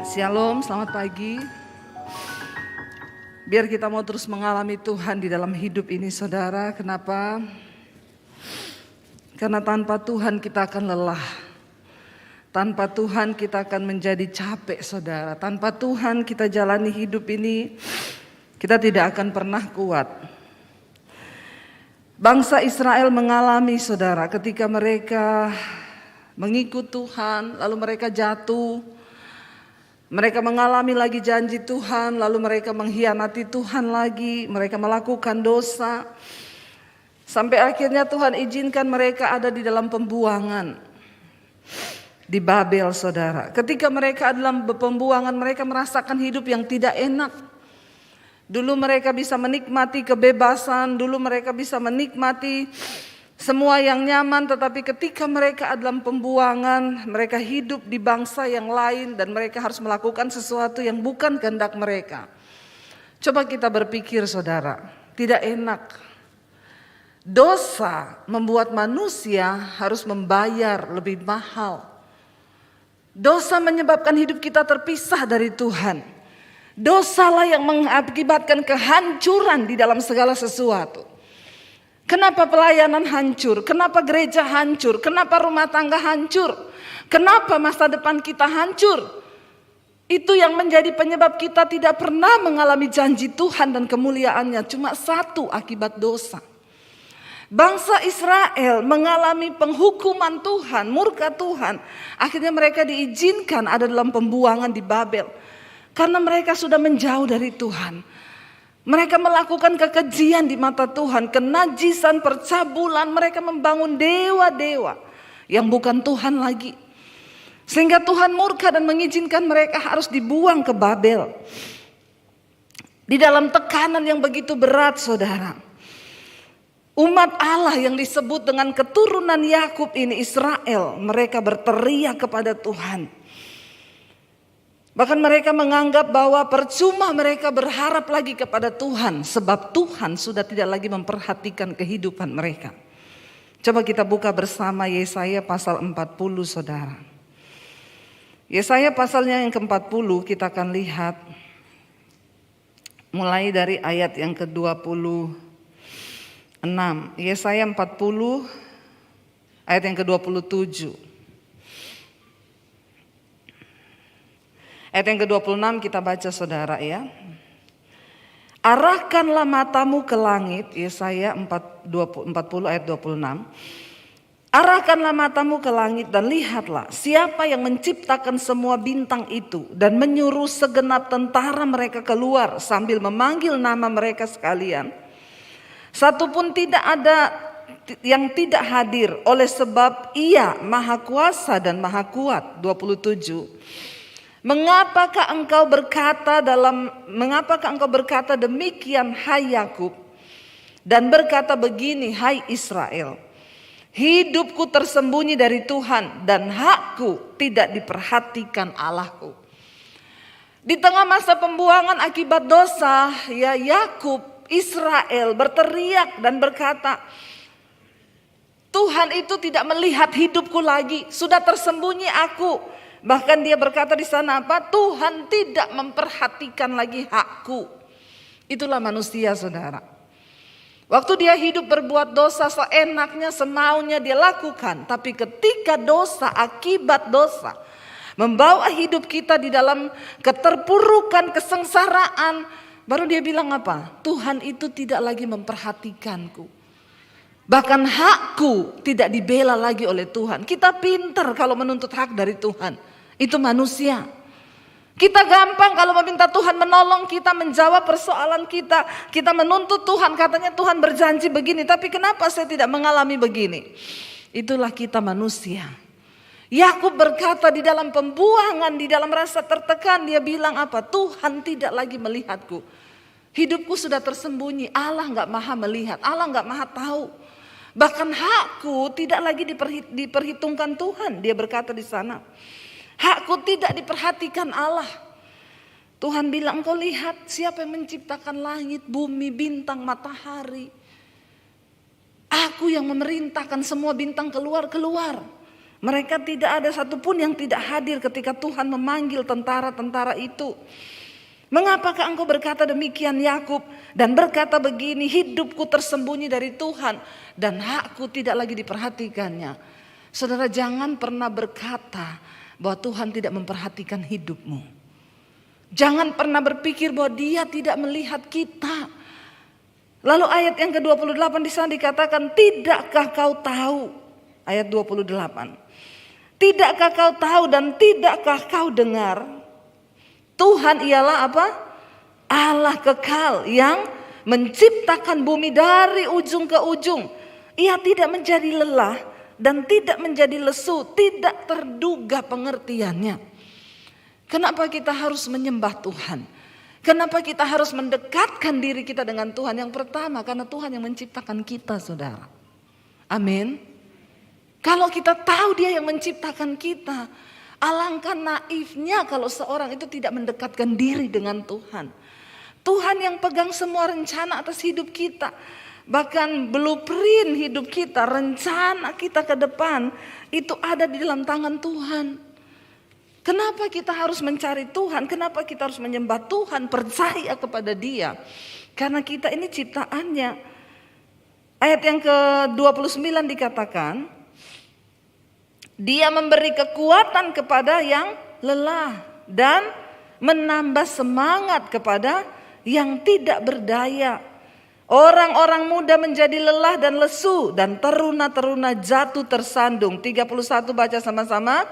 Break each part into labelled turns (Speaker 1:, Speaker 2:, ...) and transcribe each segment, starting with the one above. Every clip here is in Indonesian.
Speaker 1: Shalom, selamat pagi. Biar kita mau terus mengalami Tuhan di dalam hidup ini, saudara. Kenapa? Karena tanpa Tuhan kita akan lelah. Tanpa Tuhan kita akan menjadi capek, saudara. Tanpa Tuhan kita jalani hidup ini, kita tidak akan pernah kuat. Bangsa Israel mengalami, saudara, ketika mereka mengikut Tuhan, lalu mereka jatuh. Mereka mengalami lagi janji Tuhan, lalu mereka mengkhianati Tuhan lagi, mereka melakukan dosa. Sampai akhirnya Tuhan izinkan mereka ada di dalam pembuangan di Babel, saudara. Ketika mereka dalam pembuangan, mereka merasakan hidup yang tidak enak. Dulu mereka bisa menikmati kebebasan, dulu mereka bisa menikmati semua yang nyaman, tetapi ketika mereka dalam pembuangan, mereka hidup di bangsa yang lain dan mereka harus melakukan sesuatu yang bukan kehendak mereka. Coba kita berpikir, saudara, tidak enak. Dosa membuat manusia harus membayar lebih mahal. Dosa menyebabkan hidup kita terpisah dari Tuhan. Dosalah yang mengakibatkan kehancuran di dalam segala sesuatu. Kenapa pelayanan hancur? Kenapa gereja hancur? Kenapa rumah tangga hancur? Kenapa masa depan kita hancur? Itu yang menjadi penyebab kita tidak pernah mengalami janji Tuhan dan kemuliaannya. Cuma satu, akibat dosa. Bangsa Israel mengalami penghukuman Tuhan, murka Tuhan. Akhirnya mereka diizinkan ada dalam pembuangan di Babel. Karena mereka sudah menjauh dari Tuhan. Mereka melakukan kekejian di mata Tuhan, kenajisan, percabulan, mereka membangun dewa-dewa yang bukan Tuhan lagi. Sehingga Tuhan murka dan mengizinkan mereka harus dibuang ke Babel. Di dalam tekanan yang begitu berat, saudara. Umat Allah yang disebut dengan keturunan Yakub ini, Israel, mereka berteriak kepada Tuhan. Bahkan mereka menganggap bahwa percuma mereka berharap lagi kepada Tuhan. Sebab Tuhan sudah tidak lagi memperhatikan kehidupan mereka. Coba kita buka bersama Yesaya pasal 40, saudara. Yesaya pasalnya yang ke-40 kita akan lihat. Mulai dari ayat yang ke-26. Yesaya 40 ayat yang ke-27. Ayat yang ke-26 kita baca, saudara, ya. Arahkanlah matamu ke langit, Yesaya 40 ayat 26. Arahkanlah matamu ke langit dan lihatlah siapa yang menciptakan semua bintang itu dan menyuruh segenap tentara mereka keluar sambil memanggil nama mereka sekalian. Satupun tidak ada yang tidak hadir oleh sebab Ia Maha Kuasa dan Maha Kuat. 27. Mengapakah engkau berkata demikian, hai Yakub, dan berkata begini, hai Israel, hidupku tersembunyi dari Tuhan dan hakku tidak diperhatikan Allahku. Di tengah masa pembuangan akibat dosa, ya, Yakub, Israel berteriak dan berkata, Tuhan itu tidak melihat hidupku lagi, sudah tersembunyi aku. Bahkan dia berkata di sana apa? Tuhan tidak memperhatikan lagi hakku. Itulah manusia, saudara. Waktu dia hidup berbuat dosa seenaknya, semaunya dia lakukan. Tapi ketika dosa, akibat dosa membawa hidup kita di dalam keterpurukan, kesengsaraan, baru dia bilang apa? Tuhan itu tidak lagi memperhatikanku. Bahkan hakku tidak dibela lagi oleh Tuhan. Kita pintar kalau menuntut hak dari Tuhan. Itu manusia. Kita gampang kalau meminta Tuhan menolong kita, menjawab persoalan kita. Kita menuntut Tuhan, katanya Tuhan berjanji begini, tapi kenapa saya tidak mengalami begini? Itulah kita manusia. Yakub berkata di dalam pembuangan, di dalam rasa tertekan, dia bilang apa? Tuhan tidak lagi melihatku. Hidupku sudah tersembunyi. Allah gak maha melihat, Allah gak maha tahu. Bahkan hakku tidak lagi diperhitungkan Tuhan. Dia berkata di sana, hakku tidak diperhatikan Allah. Tuhan bilang, engkau lihat siapa yang menciptakan langit, bumi, bintang, matahari. Aku yang memerintahkan semua bintang keluar. Mereka tidak ada satupun yang tidak hadir ketika Tuhan memanggil tentara-tentara itu. Mengapakah engkau berkata demikian Yakub dan berkata begini, hidupku tersembunyi dari Tuhan dan hakku tidak lagi diperhatikannya. Saudara, jangan pernah berkata bahwa Tuhan tidak memperhatikan hidupmu. Jangan pernah berpikir bahwa Dia tidak melihat kita. Lalu ayat yang ke-28 di sana dikatakan, tidakkah kau tahu? Ayat 28. Tidakkah kau tahu dan tidakkah kau dengar? Tuhan ialah apa? Allah kekal yang menciptakan bumi dari ujung ke ujung. Ia tidak menjadi lelah dan tidak menjadi lesu, tidak terduga pengertiannya. Kenapa kita harus menyembah Tuhan? Kenapa kita harus mendekatkan diri kita dengan Tuhan? Yang pertama, karena Tuhan yang menciptakan kita, saudara. Amin. Kalau kita tahu Dia yang menciptakan kita, alangkah naifnya kalau seorang itu tidak mendekatkan diri dengan Tuhan. Tuhan yang pegang semua rencana atas hidup kita. Bahkan blueprint hidup kita, rencana kita ke depan, itu ada di dalam tangan Tuhan. Kenapa kita harus mencari Tuhan? Kenapa kita harus menyembah Tuhan? Percaya kepada Dia. Karena kita ini ciptaannya. Ayat yang ke-29 dikatakan, Dia memberi kekuatan kepada yang lelah dan menambah semangat kepada yang tidak berdaya. Orang-orang muda menjadi lelah dan lesu dan teruna-teruna jatuh tersandung. 31 baca sama-sama.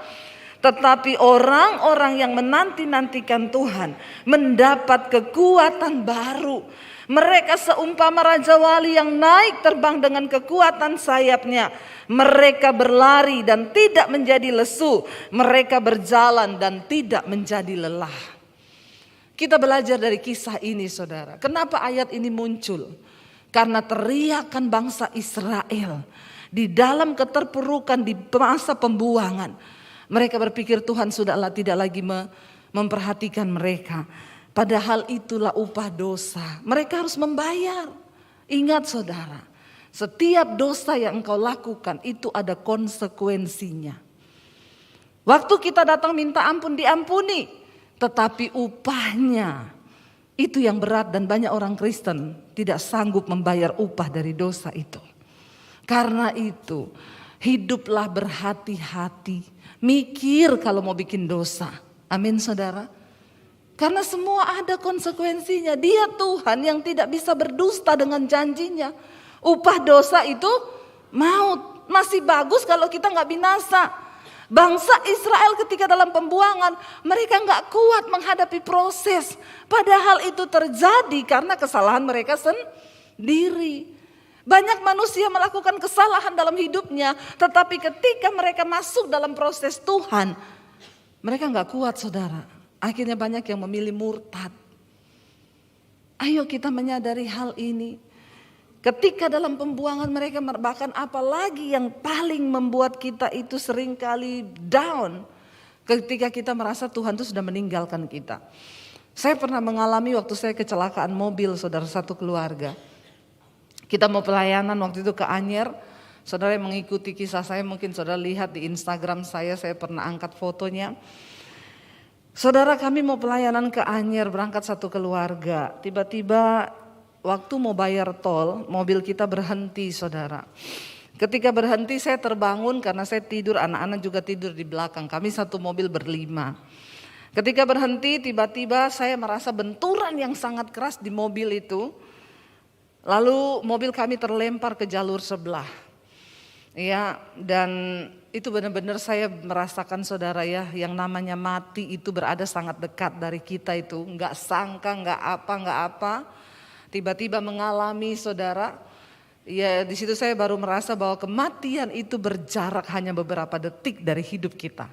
Speaker 1: Tetapi orang-orang yang menanti-nantikan Tuhan mendapat kekuatan baru. Mereka seumpama raja wali yang naik terbang dengan kekuatan sayapnya. Mereka berlari dan tidak menjadi lesu. Mereka berjalan dan tidak menjadi lelah. Kita belajar dari kisah ini, saudara. Kenapa ayat ini muncul? Karena teriakan bangsa Israel di dalam keterpurukan di masa pembuangan. Mereka berpikir Tuhan sudahlah tidak lagi memperhatikan mereka. Padahal itulah upah dosa. Mereka harus membayar. Ingat saudara, setiap dosa yang engkau lakukan itu ada konsekuensinya. Waktu kita datang minta ampun diampuni. Tetapi upahnya itu yang berat dan banyak orang Kristen tidak sanggup membayar upah dari dosa itu. Karena itu hiduplah berhati-hati. Mikir kalau mau bikin dosa. Amin saudara. Karena semua ada konsekuensinya. Dia Tuhan yang tidak bisa berdusta dengan janjinya. Upah dosa itu maut. Masih bagus kalau kita gak binasa. Bangsa Israel ketika dalam pembuangan, mereka gak kuat menghadapi proses. Padahal itu terjadi karena kesalahan mereka sendiri. Banyak manusia melakukan kesalahan dalam hidupnya, tetapi ketika mereka masuk dalam proses Tuhan, mereka gak kuat saudara. Akhirnya banyak yang memilih murtad. Ayo kita menyadari hal ini. Ketika dalam pembuangan mereka, bahkan apalagi yang paling membuat kita itu seringkali down. Ketika kita merasa Tuhan itu sudah meninggalkan kita. Saya pernah mengalami waktu saya kecelakaan mobil saudara, satu keluarga. Kita mau pelayanan waktu itu ke Anyer. Saudara yang mengikuti kisah saya mungkin saudara lihat di Instagram saya pernah angkat fotonya. Saudara, kami mau pelayanan ke Anyer, berangkat satu keluarga. Tiba-tiba waktu mau bayar tol, mobil kita berhenti saudara. Ketika berhenti saya terbangun karena saya tidur, anak-anak juga tidur di belakang. Kami satu mobil berlima. Ketika berhenti tiba-tiba saya merasa benturan yang sangat keras di mobil itu. Lalu mobil kami terlempar ke jalur sebelah. Ya, dan itu benar-benar saya merasakan saudara ya, yang namanya mati itu berada sangat dekat dari kita itu. Enggak sangka, enggak apa. Tiba-tiba mengalami saudara. Ya, di situ saya baru merasa bahwa kematian itu berjarak hanya beberapa detik dari hidup kita.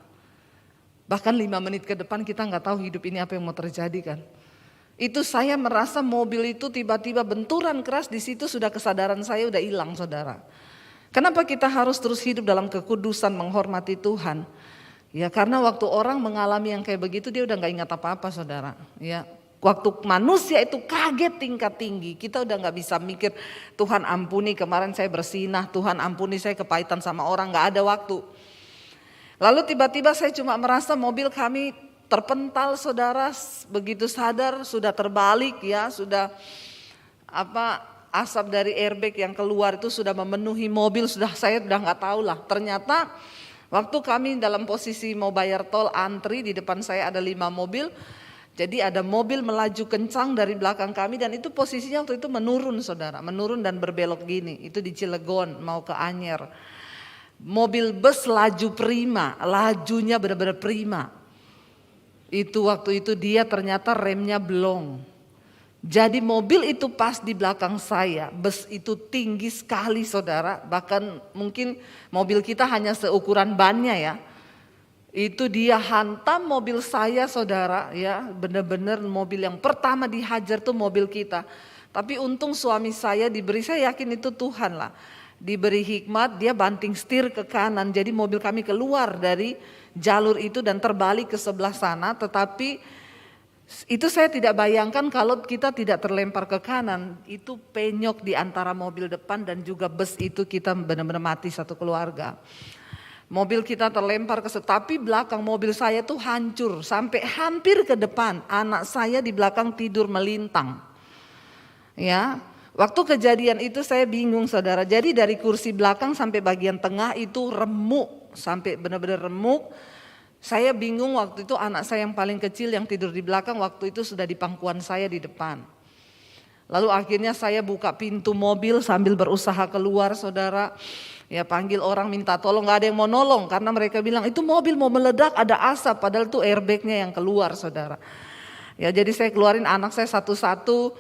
Speaker 1: Bahkan 5 menit ke depan kita enggak tahu hidup ini apa yang mau terjadi kan. Itu saya merasa mobil itu tiba-tiba benturan keras, di situ sudah kesadaran saya udah hilang saudara. Kenapa kita harus terus hidup dalam kekudusan menghormati Tuhan? Ya karena waktu orang mengalami yang kayak begitu dia udah gak ingat apa-apa saudara. Ya, waktu manusia itu kaget tingkat tinggi, kita udah gak bisa mikir Tuhan ampuni kemarin saya bersinah, Tuhan ampuni saya kepahitan sama orang, gak ada waktu. Lalu tiba-tiba saya cuma merasa mobil kami terpental saudara, begitu sadar sudah terbalik ya, sudah asap dari airbag yang keluar itu sudah memenuhi mobil, saya udah nggak tahu lah. Ternyata waktu kami dalam posisi mau bayar tol antri, di depan saya ada 5 mobil. Jadi ada mobil melaju kencang dari belakang kami dan itu posisinya waktu itu menurun saudara, menurun dan berbelok gini. Itu di Cilegon mau ke Anyer. Mobil bus laju prima, lajunya benar-benar prima. Itu waktu itu dia ternyata remnya blong. Jadi mobil itu pas di belakang saya, bus itu tinggi sekali saudara, bahkan mungkin mobil kita hanya seukuran bannya ya. Itu dia hantam mobil saya saudara ya, benar-benar mobil yang pertama dihajar tuh mobil kita. Tapi untung suami saya diberi, saya yakin itu Tuhan lah, diberi hikmat, dia banting setir ke kanan, jadi mobil kami keluar dari jalur itu dan terbalik ke sebelah sana. Tetapi itu saya tidak bayangkan kalau kita tidak terlempar ke kanan, itu penyok di antara mobil depan dan juga bus itu, kita benar-benar mati satu keluarga. Mobil kita terlempar tapi belakang mobil saya tuh hancur sampai hampir ke depan. Anak saya di belakang tidur melintang. Ya, waktu kejadian itu saya bingung saudara. Jadi dari kursi belakang sampai bagian tengah itu remuk, sampai benar-benar remuk. Saya bingung waktu itu, anak saya yang paling kecil yang tidur di belakang waktu itu sudah di pangkuan saya di depan. Lalu akhirnya saya buka pintu mobil sambil berusaha keluar saudara. Ya panggil orang minta tolong, gak ada yang mau nolong karena mereka bilang itu mobil mau meledak, ada asap, padahal itu airbagnya yang keluar saudara. Ya jadi saya keluarin anak saya satu-satu.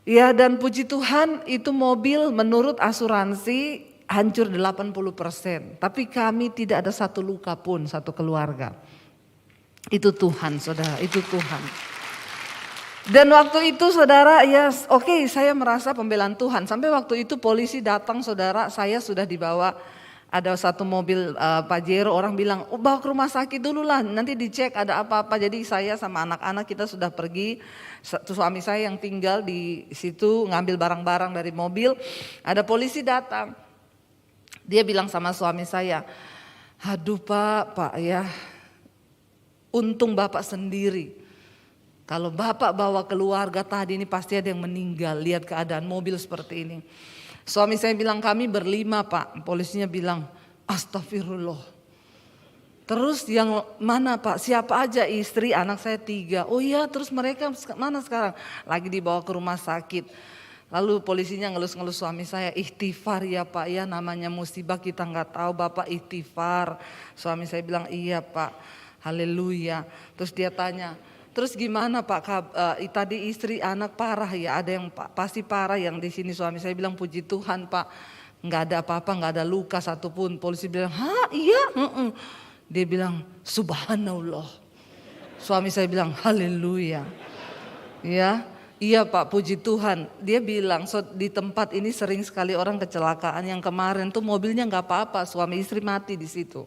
Speaker 1: Ya dan puji Tuhan itu mobil menurut asuransi hancur 80%, tapi kami tidak ada satu luka pun satu keluarga. Itu Tuhan saudara, itu Tuhan. Dan waktu itu saudara ya oke, saya merasa pembelaan Tuhan. Sampai waktu itu polisi datang saudara, saya sudah dibawa, ada satu mobil Pajero, orang bilang bawa ke rumah sakit dulu lah, nanti dicek ada apa-apa. Jadi saya sama anak-anak kita sudah pergi, suami saya yang tinggal di situ ngambil barang-barang dari mobil, ada polisi datang. Dia bilang sama suami saya, aduh pak ya, untung bapak sendiri. Kalau bapak bawa keluarga tadi ini pasti ada yang meninggal, lihat keadaan mobil seperti ini. Suami saya bilang kami berlima pak, polisinya bilang astagfirullah. Terus yang mana pak, siapa aja, istri, anak saya 3. Oh iya, terus mereka mana sekarang? Lagi dibawa ke rumah sakit. Lalu polisinya ngelus-ngelus suami saya, ikhtifar ya pak ya, namanya musibah kita nggak tahu, bapak ikhtifar. Suami saya bilang iya pak, haleluya. Terus dia tanya, terus gimana pak, tadi istri anak parah ya, ada yang pasti parah yang di sini. Suami saya bilang puji Tuhan pak, nggak ada apa-apa, nggak ada luka satupun. Polisi bilang, hah iya? Dia bilang subhanallah. Suami saya bilang haleluya. Ya. Iya pak, puji Tuhan. Dia bilang di tempat ini sering sekali orang kecelakaan. Yang kemarin tuh mobilnya nggak apa-apa, suami istri mati di situ.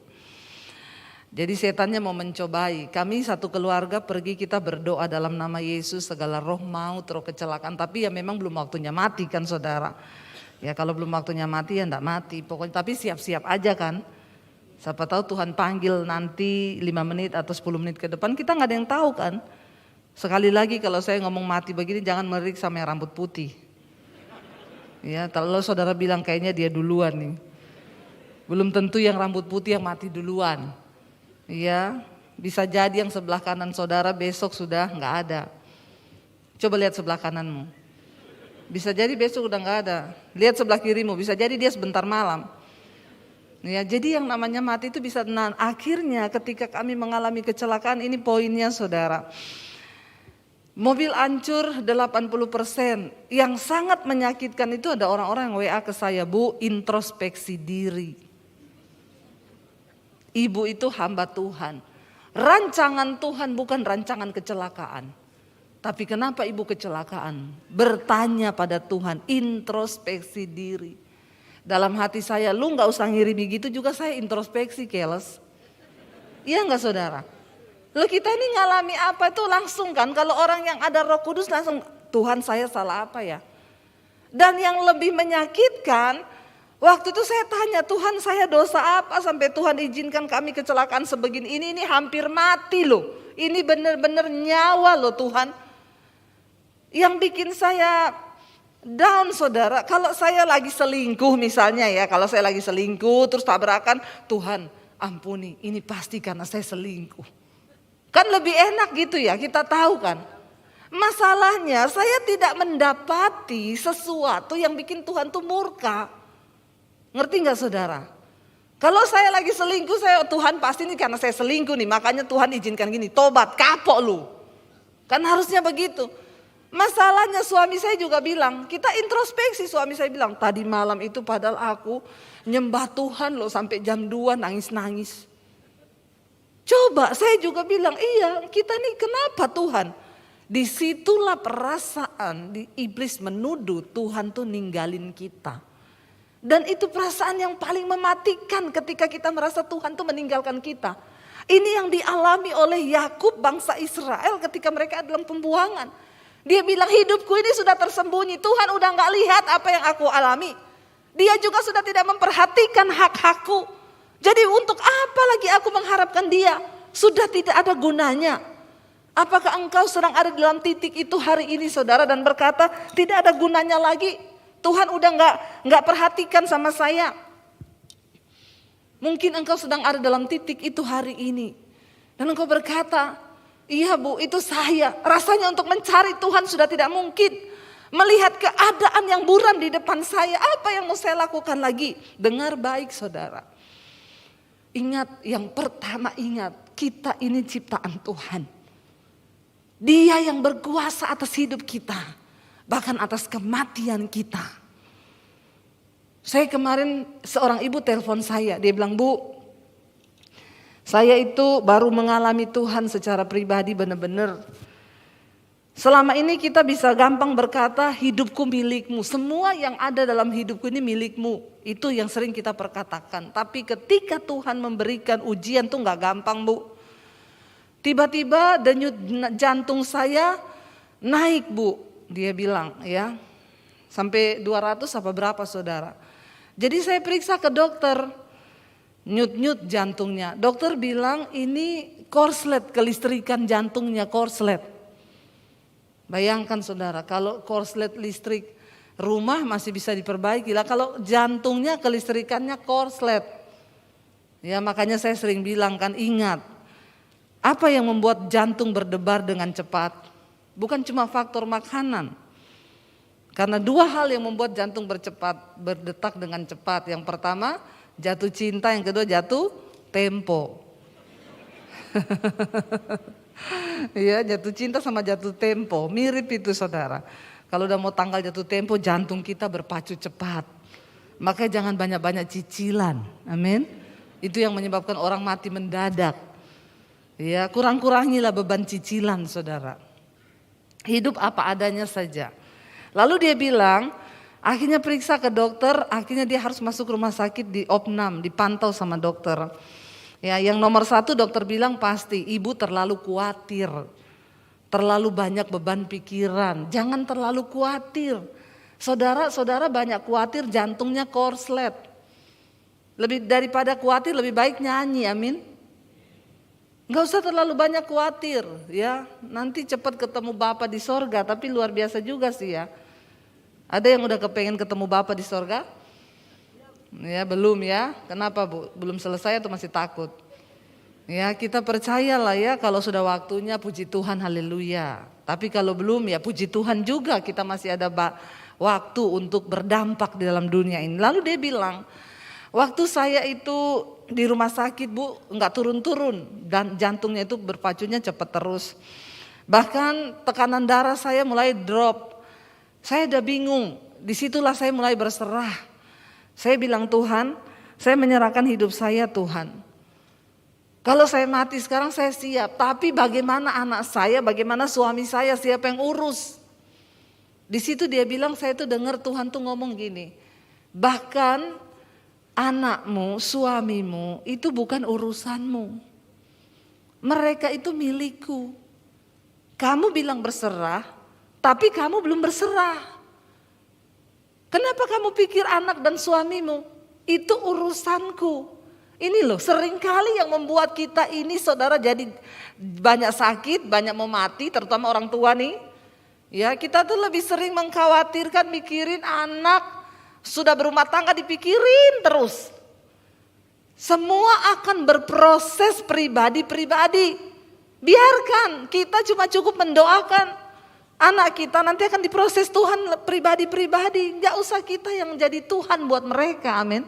Speaker 1: Jadi setannya mau mencobai. Kami satu keluarga pergi, kita berdoa dalam nama Yesus segala roh maut, roh kecelakaan. Tapi ya memang belum waktunya mati kan saudara. Ya kalau belum waktunya mati ya enggak mati. Pokoknya tapi siap-siap aja kan. Siapa tahu Tuhan panggil nanti 5 menit atau 10 menit ke depan, kita nggak ada yang tahu kan. Sekali lagi kalau saya ngomong mati begini jangan melirik sama yang rambut putih. Ya, kalau saudara bilang kayaknya dia duluan nih. Belum tentu yang rambut putih yang mati duluan. Ya, bisa jadi yang sebelah kanan saudara besok sudah nggak ada. Coba lihat sebelah kananmu. Bisa jadi besok udah nggak ada. Lihat sebelah kirimu, bisa jadi dia sebentar malam. Ya, jadi yang namanya mati itu bisa. Nah, akhirnya ketika kami mengalami kecelakaan, ini poinnya saudara. Mobil hancur 80%. Yang sangat menyakitkan itu ada orang-orang yang WA ke saya, Bu, introspeksi diri. Ibu itu hamba Tuhan. Rancangan Tuhan bukan rancangan kecelakaan. Tapi kenapa ibu kecelakaan? Bertanya pada Tuhan, introspeksi diri. Dalam hati saya, lu gak usah ngirimi gitu juga saya introspeksi keles. Iya gak saudara? Loh kita ini ngalami apa itu langsung kan, kalau orang yang ada Roh Kudus langsung, Tuhan saya salah apa ya? Dan yang lebih menyakitkan, Waktu itu saya tanya, Tuhan saya dosa apa sampai Tuhan izinkan kami kecelakaan sebegini. Ini hampir mati loh. Ini benar-benar nyawa loh Tuhan. Yang bikin saya down saudara, kalau saya lagi selingkuh misalnya ya. Kalau saya lagi selingkuh terus tabrakan, Tuhan ampuni ini pasti karena saya selingkuh. Kan lebih enak gitu ya, kita tahu kan. Masalahnya saya tidak mendapati sesuatu yang bikin Tuhan tuh murka. Ngerti gak saudara? Kalau saya lagi selingkuh, Tuhan pasti ini karena saya selingkuh nih, makanya Tuhan izinkan gini, tobat, kapok lu. Kan harusnya begitu. Masalahnya suami saya juga bilang, kita introspeksi, suami saya bilang, tadi malam itu padahal aku nyembah Tuhan loh sampai jam 2 nangis-nangis. Coba saya juga bilang, iya kita nih kenapa Tuhan? Disitulah perasaan di iblis menuduh Tuhan tuh ninggalin kita. Dan itu perasaan yang paling mematikan ketika kita merasa Tuhan tuh meninggalkan kita. Ini yang dialami oleh Yakub bangsa Israel ketika mereka dalam pembuangan. Dia bilang hidupku ini sudah tersembunyi. Tuhan udah gak lihat apa yang aku alami. Dia juga sudah tidak memperhatikan hak-hakku. Jadi untuk apa lagi aku mengharapkan dia? Sudah tidak ada gunanya. Apakah engkau sedang ada dalam titik itu hari ini saudara dan berkata tidak ada gunanya lagi. Tuhan udah nggak perhatikan sama saya. Mungkin engkau sedang ada dalam titik itu hari ini. Dan engkau berkata, iya Bu itu saya. Rasanya untuk mencari Tuhan sudah tidak mungkin. Melihat keadaan yang buram di depan saya. Apa yang mau saya lakukan lagi? Dengar baik saudara. Ingat yang pertama kita ini ciptaan Tuhan. Dia yang berkuasa atas hidup kita. Bahkan atas kematian kita. Saya kemarin seorang ibu telepon saya. Dia bilang, Bu, saya itu baru mengalami Tuhan secara pribadi benar-benar. Selama ini kita bisa gampang berkata hidupku milikmu. Semua yang ada dalam hidupku ini milikmu. Itu yang sering kita perkatakan. Tapi ketika Tuhan memberikan ujian tuh gak gampang Bu. Tiba-tiba denyut jantung saya naik Bu. Dia bilang ya sampai 200 apa berapa saudara. Jadi saya periksa ke dokter, nyut-nyut jantungnya. Dokter bilang ini korslet, kelistrikan jantungnya korslet. Bayangkan saudara, kalau korslet listrik rumah masih bisa diperbaiki lah. Kalau jantungnya kelistrikannya korslet. Ya makanya saya sering bilang kan ingat, apa yang membuat jantung berdebar dengan cepat? Bukan cuma faktor makanan. Karena dua hal yang membuat jantung berdetak dengan cepat. Yang pertama jatuh cinta, yang kedua jatuh tempo. Ya jatuh cinta sama jatuh tempo, mirip itu saudara. Kalau udah mau tanggal jatuh tempo jantung kita berpacu cepat. Makanya jangan banyak-banyak cicilan, amin. Itu yang menyebabkan orang mati mendadak. Ya kurang-kurangilah beban cicilan saudara. Hidup apa adanya saja. Lalu dia bilang, akhirnya periksa ke dokter, akhirnya dia harus masuk rumah sakit di Opnam, dipantau sama dokter. Ya, yang nomor 1 dokter bilang pasti ibu terlalu khawatir, terlalu banyak beban pikiran, jangan terlalu khawatir. Saudara banyak khawatir jantungnya korslet. Lebih daripada khawatir lebih baik nyanyi, amin. Gak usah terlalu banyak khawatir ya. Nanti cepat ketemu Bapa di sorga. Tapi luar biasa juga sih ya. Ada yang udah kepengen ketemu Bapa di sorga? Ya belum ya. Kenapa Bu? Belum selesai atau masih takut? Ya kita percayalah ya. Kalau sudah waktunya puji Tuhan haleluya. Tapi kalau belum ya puji Tuhan juga. Kita masih ada waktu untuk berdampak di dalam dunia ini. Lalu dia bilang, waktu saya itu di rumah sakit Bu nggak turun-turun dan jantungnya itu berpacunya cepat terus. Bahkan tekanan darah saya mulai drop. Saya udah bingung. Disitulah saya mulai berserah. Saya bilang Tuhan, saya menyerahkan hidup saya Tuhan. Kalau saya mati sekarang saya siap. Tapi bagaimana anak saya, bagaimana suami saya, siapa yang urus? Di situ dia bilang saya tuh dengar Tuhan tuh ngomong gini. Bahkan anakmu, suamimu itu bukan urusanmu. Mereka itu milikku. Kamu bilang berserah, tapi kamu belum berserah. Kenapa kamu pikir anak dan suamimu? Itu urusanku. Ini loh seringkali yang membuat kita ini saudara jadi banyak sakit, banyak mau mati, terutama orang tua nih. Ya, kita tuh lebih sering mengkhawatirkan, mikirin anak, sudah berumah tangga dipikirin terus. Semua akan berproses pribadi-pribadi. Biarkan, kita cuma cukup mendoakan anak kita nanti akan diproses Tuhan pribadi-pribadi. Gak usah kita yang jadi Tuhan buat mereka, amin.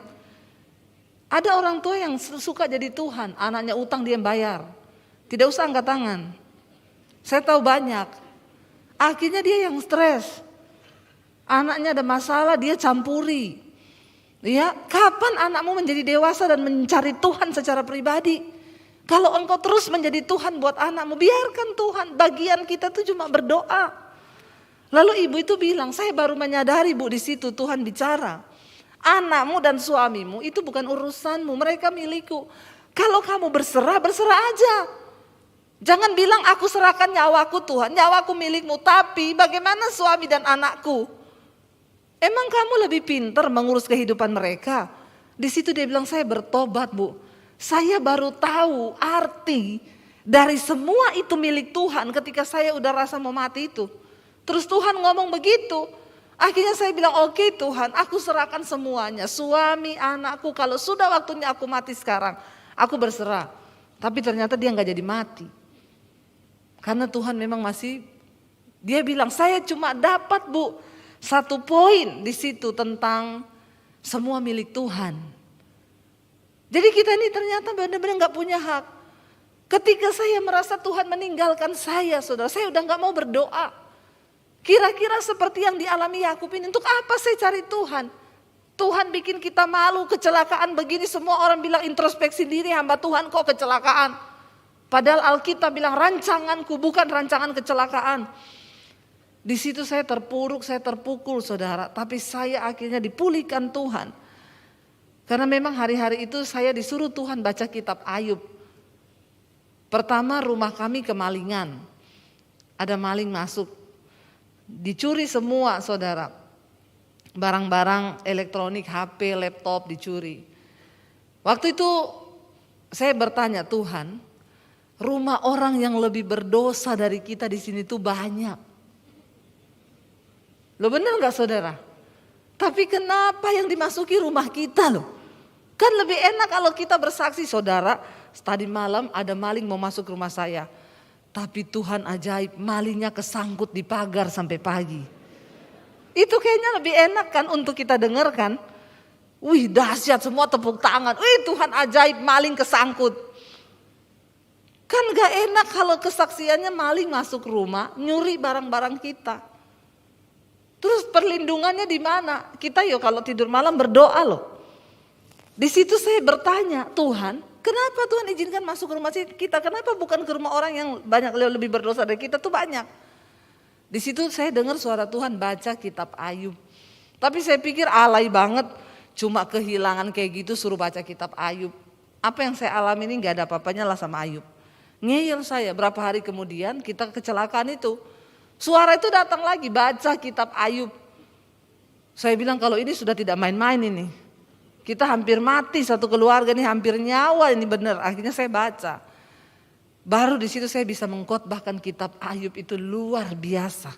Speaker 1: Ada orang tua yang suka jadi Tuhan, anaknya utang dia yang bayar. Tidak usah angkat tangan. Saya tahu banyak. Akhirnya dia yang stres. Anaknya ada masalah dia campuri. Ya, kapan anakmu menjadi dewasa dan mencari Tuhan secara pribadi? Kalau engkau terus menjadi Tuhan buat anakmu, biarkan Tuhan. Bagian kita tuh cuma berdoa. Lalu ibu itu bilang, saya baru menyadari Bu di situ Tuhan bicara. Anakmu dan suamimu itu bukan urusanmu, mereka milikku. Kalau kamu berserah, berserah aja. Jangan bilang aku serahkan nyawaku Tuhan, nyawaku milikmu. Tapi bagaimana suami dan anakku? Emang kamu lebih pintar mengurus kehidupan mereka? Di situ dia bilang saya bertobat Bu. Saya baru tahu arti dari semua itu milik Tuhan ketika saya udah rasa mau mati itu. Terus Tuhan ngomong begitu. Akhirnya saya bilang oke Tuhan, aku serahkan semuanya. Suami, anakku, kalau sudah waktunya aku mati sekarang, aku berserah. Tapi ternyata dia gak jadi mati. Karena Tuhan memang masih, dia bilang saya cuma dapat Bu, 1 poin di situ tentang semua milik Tuhan. Jadi kita ini ternyata benar-benar gak punya hak. Ketika saya merasa Tuhan meninggalkan saya, saudara, saya udah gak mau berdoa. Kira-kira seperti yang dialami Yakub ini, untuk apa saya cari Tuhan? Tuhan bikin kita malu, kecelakaan begini, semua orang bilang introspeksi diri, hamba Tuhan kok kecelakaan. Padahal Alkitab bilang rancanganku bukan rancangan kecelakaan. Di situ saya terpuruk, saya terpukul saudara, tapi saya akhirnya dipulihkan Tuhan. Karena memang hari-hari itu saya disuruh Tuhan baca kitab Ayub. Pertama rumah kami kemalingan, ada maling masuk. Dicuri semua saudara, barang-barang elektronik, HP, laptop dicuri. Waktu itu saya bertanya Tuhan, rumah orang yang lebih berdosa dari kita di sini tuh banyak. Loh benar gak saudara? Tapi kenapa yang dimasuki rumah kita loh? Kan lebih enak kalau kita bersaksi saudara, tadi malam ada maling mau masuk rumah saya. Tapi Tuhan ajaib, malingnya kesangkut di pagar sampai pagi. Itu kayaknya lebih enak kan untuk kita dengarkan. Wih dahsyat, semua tepuk tangan. Wih Tuhan ajaib, maling kesangkut. Kan gak enak kalau kesaksiannya maling masuk rumah, nyuri barang-barang kita. Terus perlindungannya di mana? Kita yuk kalau tidur malam berdoa loh. Di situ saya bertanya, Tuhan, kenapa Tuhan izinkan masuk ke rumah kita? Kenapa bukan ke rumah orang yang banyak lebih berdosa dari kita tuh banyak? Di situ saya dengar suara Tuhan baca kitab Ayub. Tapi saya pikir alay banget, cuma kehilangan kayak gitu suruh baca kitab Ayub. Apa yang saya alami ini gak ada apa-apanya lah sama Ayub. Ngeyel saya, berapa hari kemudian kita kecelakaan itu. Suara itu datang lagi, baca kitab Ayub. Saya bilang kalau ini sudah tidak main-main ini. Kita hampir mati satu keluarga ini, hampir nyawa ini benar. Akhirnya saya baca. Baru di situ saya bisa mengkhotbahkan kitab Ayub itu luar biasa.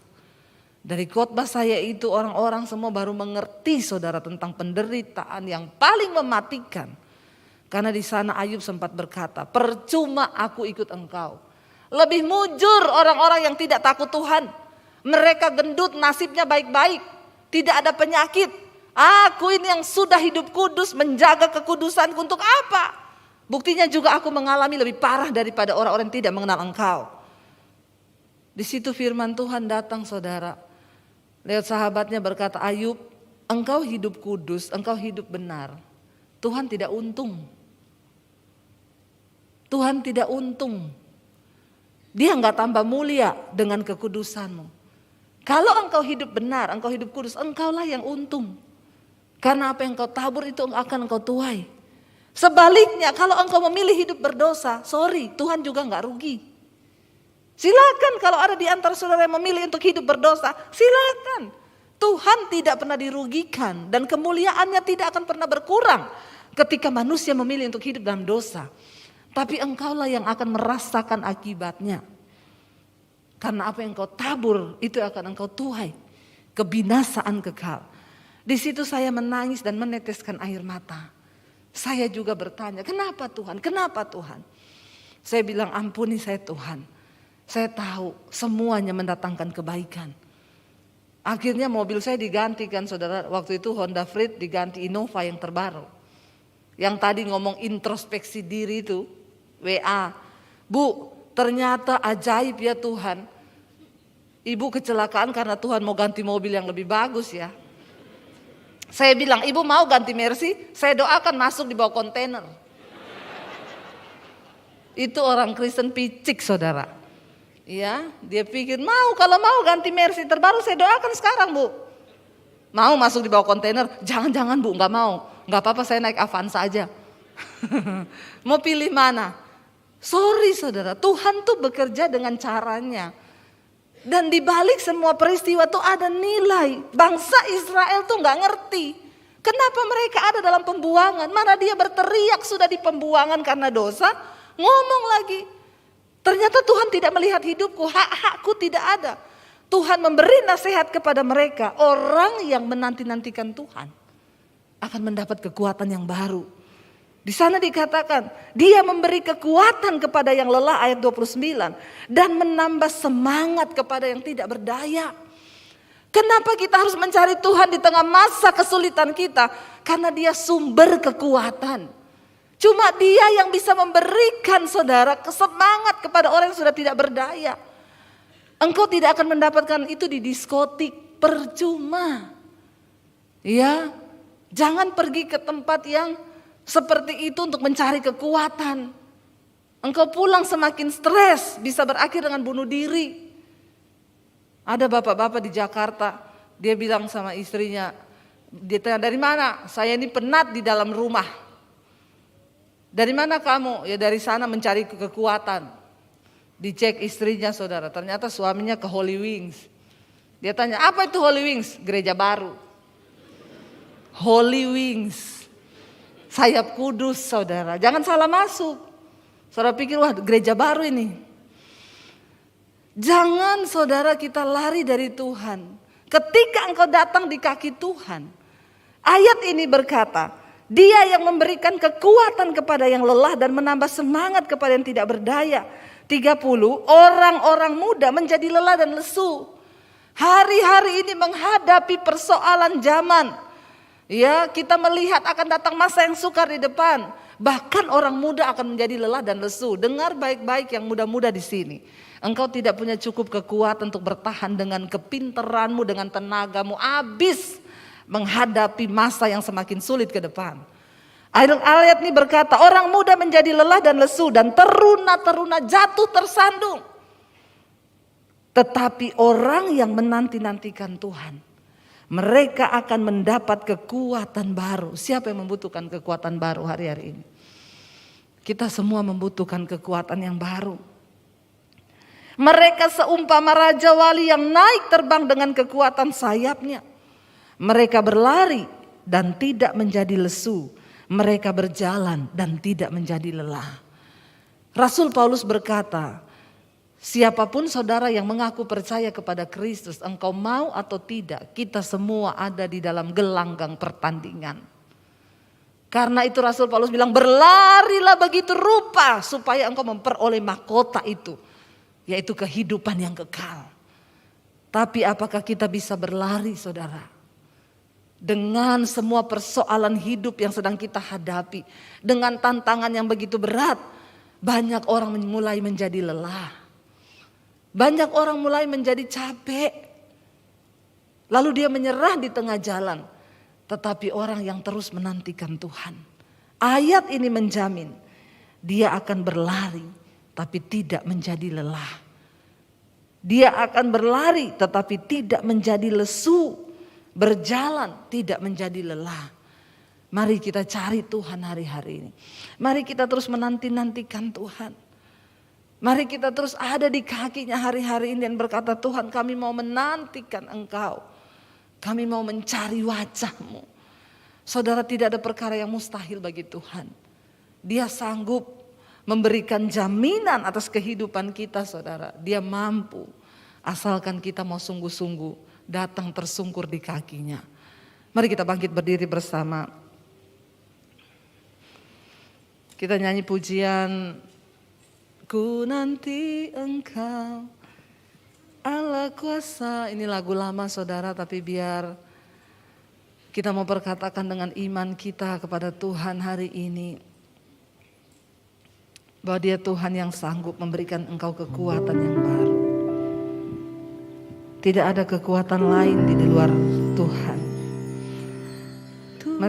Speaker 1: Dari khotbah saya itu orang-orang semua baru mengerti saudara tentang penderitaan yang paling mematikan. Karena di sana Ayub sempat berkata, percuma aku ikut engkau. Lebih mujur orang-orang yang tidak takut Tuhan. Mereka gendut, nasibnya baik-baik, tidak ada penyakit. Aku ini yang sudah hidup kudus, menjaga kekudusanku untuk apa? Buktinya juga aku mengalami lebih parah daripada orang-orang yang tidak mengenal engkau. Di situ firman Tuhan datang saudara. Lihat sahabatnya berkata, Ayub, engkau hidup kudus, engkau hidup benar. Tuhan tidak untung. Tuhan tidak untung. Dia enggak tambah mulia dengan kekudusanmu. Kalau engkau hidup benar, engkau hidup kudus, engkaulah yang untung. Karena apa yang kau tabur itu akan engkau tuai. Sebaliknya kalau engkau memilih hidup berdosa, sorry, Tuhan juga enggak rugi. Silakan kalau ada di antara saudara yang memilih untuk hidup berdosa, silakan. Tuhan tidak pernah dirugikan dan kemuliaannya tidak akan pernah berkurang ketika manusia memilih untuk hidup dalam dosa. Tapi engkaulah yang akan merasakan akibatnya. Karena apa yang kau tabur itu akan engkau tuai. Kebinasaan kekal. Di situ saya menangis dan meneteskan air mata. Saya juga bertanya, kenapa Tuhan? Kenapa Tuhan? Saya bilang, ampuni saya Tuhan. Saya tahu semuanya mendatangkan kebaikan. Akhirnya mobil saya digantikan saudara. Waktu itu Honda Freed diganti Innova yang terbaru. Yang tadi ngomong introspeksi diri itu, WA. Bu, ternyata ajaib ya Tuhan. Ibu kecelakaan karena Tuhan mau ganti mobil yang lebih bagus ya. Saya bilang, ibu mau ganti Mercy? Saya doakan masuk di bawah kontainer. Itu orang Kristen picik saudara. Ya, dia pikir kalau mau ganti Mercy terbaru saya doakan sekarang bu. Mau masuk di bawah kontainer? Jangan bu, nggak mau. Nggak apa-apa saya naik Avanza aja. Mau pilih mana? Sorry saudara, Tuhan tuh bekerja dengan caranya. Dan di balik semua peristiwa tuh ada nilai. Bangsa Israel tuh nggak ngerti. Kenapa mereka ada dalam pembuangan? Mana dia berteriak sudah di pembuangan karena dosa. Ngomong lagi. Ternyata Tuhan tidak melihat hidupku, hak-hakku tidak ada. Tuhan memberi nasihat kepada mereka. Orang yang menanti-nantikan Tuhan akan mendapat kekuatan yang baru. Di sana dikatakan, dia memberi kekuatan kepada yang lelah ayat 29. Dan menambah semangat kepada yang tidak berdaya. Kenapa kita harus mencari Tuhan di tengah masa kesulitan kita? Karena dia sumber kekuatan. Cuma dia yang bisa memberikan saudara semangat kepada orang yang sudah tidak berdaya. Engkau tidak akan mendapatkan itu di diskotik, percuma. Ya, jangan pergi ke tempat yang seperti itu untuk mencari kekuatan. Engkau pulang semakin stres, bisa berakhir dengan bunuh diri. Ada bapak-bapak di Jakarta, dia bilang sama istrinya, dia tanya dari mana? Saya ini penat di dalam rumah. Dari mana kamu? Ya dari sana mencari kekuatan. Dicek istrinya saudara, ternyata suaminya ke Holy Wings. Dia tanya, apa itu Holy Wings? Gereja baru. Holy Wings. Sayap kudus saudara, jangan salah masuk. Saudara pikir wah gereja baru ini. Jangan saudara kita lari dari Tuhan. Ketika engkau datang di kaki Tuhan. Ayat ini berkata, dia yang memberikan kekuatan kepada yang lelah dan menambah semangat kepada yang tidak berdaya. 30, orang-orang muda menjadi lelah dan lesu. Hari-hari ini menghadapi persoalan zaman. Ya, kita melihat akan datang masa yang sukar di depan. Bahkan orang muda akan menjadi lelah dan lesu. Dengar baik-baik yang muda-muda di sini. Engkau tidak punya cukup kekuatan untuk bertahan dengan kepintaranmu, dengan tenagamu. Habis menghadapi masa yang semakin sulit ke depan. Ayat ini berkata, orang muda menjadi lelah dan lesu dan teruna-teruna jatuh tersandung. Tetapi orang yang menanti-nantikan Tuhan, mereka akan mendapat kekuatan baru. Siapa yang membutuhkan kekuatan baru hari-hari ini? Kita semua membutuhkan kekuatan yang baru. Mereka seumpama raja wali yang naik terbang dengan kekuatan sayapnya. Mereka berlari dan tidak menjadi lesu. Mereka berjalan dan tidak menjadi lelah. Rasul Paulus berkata, siapapun saudara yang mengaku percaya kepada Kristus, engkau mau atau tidak, kita semua ada di dalam gelanggang pertandingan. Karena itu Rasul Paulus bilang, berlarilah begitu rupa supaya engkau memperoleh mahkota itu, yaitu kehidupan yang kekal. Tapi apakah kita bisa berlari saudara? Dengan semua persoalan hidup yang sedang kita hadapi, dengan tantangan yang begitu berat, banyak orang mulai menjadi lelah. Banyak orang mulai menjadi capek. Lalu dia menyerah di tengah jalan. Tetapi orang yang terus menantikan Tuhan, ayat ini menjamin dia akan berlari tapi tidak menjadi lelah. Dia akan berlari tetapi tidak menjadi lesu. Berjalan tidak menjadi lelah. Mari kita cari Tuhan hari-hari ini. Mari kita terus menanti-nantikan Tuhan. Mari kita terus ada di kakinya hari-hari ini dan berkata, Tuhan kami mau menantikan Engkau. Kami mau mencari wajah-Mu. Saudara, tidak ada perkara yang mustahil bagi Tuhan. Dia sanggup memberikan jaminan atas kehidupan kita, saudara. Dia mampu, asalkan kita mau sungguh-sungguh datang tersungkur di kakinya. Mari kita bangkit berdiri bersama. Kita nyanyi pujian, ku nanti Engkau Allah kuasa. Ini lagu lama, saudara, tapi biar kita mau berkatakan dengan iman kita kepada Tuhan hari ini, bahwa Dia Tuhan yang sanggup memberikan engkau kekuatan yang baru. Tidak ada kekuatan lain di luar Tuhan.